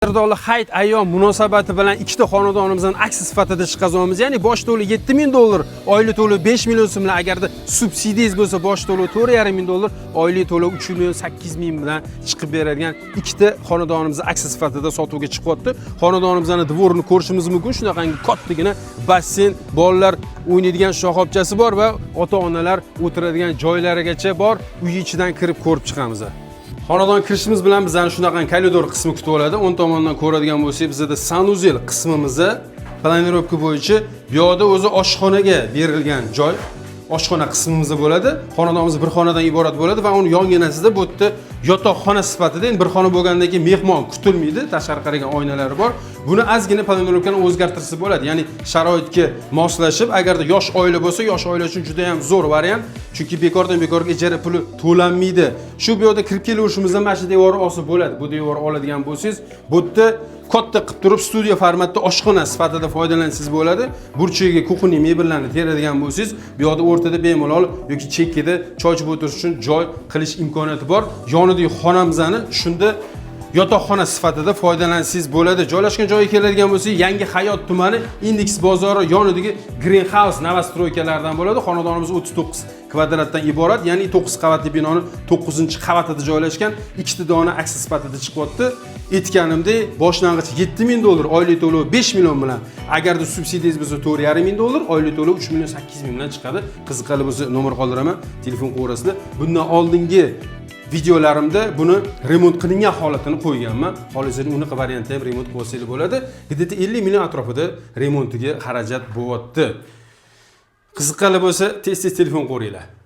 Qadrdonlar hayit ayyom munosabati bilan ikkita xonadonimizdan aksi sifatida chiqazamiz. Ya'ni bosh to'lovi 7000 dollar, oylik to'lovi 5 million so'm bilan, agarda subsidiyangiz bo'lsa bosh to'lovi 4,5 dollar, oylik to'lovi 3 million 8 ming bilan chiqib beradigan ikkita xonadonimizni aksi sifatida sotuvga chiqyapti. Xonadonimizning dvorini ko'rishimiz mumkin. Shunaqangi kattagina basseyn, bolalar o'ynaydigan shoxobchasi bor va ota-onalar o'tiradigan joylarigacha bor. Uy ichidan kirib ko'rib chiqamiz. Xonadon kirishimiz bilan bizani shunaqangi koridor qismi kutib oladi. O'ng tomondan ko'radigan bo'lsak, bizda sanuzel qismimizni planirovka bo'yicha bu yoqda o'zi oshxonaga berilgan joy. Oshxona qismimiz bo'ladi. Xonadonimiz bir xonadan iborat bo'ladi va uni yonginasida bu yerda yotoqxona sifatida, endi bir xona bo'lgandan keyin mehmon kutilmaydi. Tashqari qaragan oynalari bor. Buni ozgina planirovkani o'zgartirsa bo'ladi. Ya'ni sharoitga moslashib, agarda yosh oila bo'lsa, yosh oila uchun juda ham zo'r variant. Chunki bekordan bekorga ijara puli to'lanmaydi. Shu bu yerda kirib kelavishimizda mana shu devorni olsa bo'ladi. Bu devorni oladigan bo'lsangiz, bu yerda katta qilib turib studiya formatda oshxona sifatida foydalansangiz bo'ladi. Burchagiga kuxniy mebellarni teradigan bo'lsangiz, bu yoqda o'rtada bemalol yoki chekkada choy ichib o'tirish uchun joy qilish imkoniyati bor. Yonidagi xonamizni shunda yotoqxona sifatida foydalansangiz bo'ladi. Joylashgan joyiga keladigan bo'lsak, Yangi Hayot tumani Indeks bozori yonidagi Greenhouse novostroykalardan bo'ladi. Xonadonimiz 39 kvadratdan iborat, ya'ni 9 qavatli binoning 9-qavatida joylashgan, ikkita dona aksi sifatida chiqyapti. Aytganimdek, boshlang'ich 7000 dollar, oylik to'lovi 5 million bilan, agarda subsidiyangiz bo'lsa 4,5 dollar, oylik to'lovi 3 million 8 ming bilan chiqadi. Qiziqali bo'lsa nomer qoldiraman, telefon qo'yasizlar. Bundan oldingi videolarimda buni remont qilingan holatini qo'yganman. Xohlasangiz uni variantda ham remont qilsangiz bo'ladi. Где-то 50 million atrofida remontiga xarajat bo'lyapti. Qiziqali bo'lsa, tez-tez telefon qo'yinglar.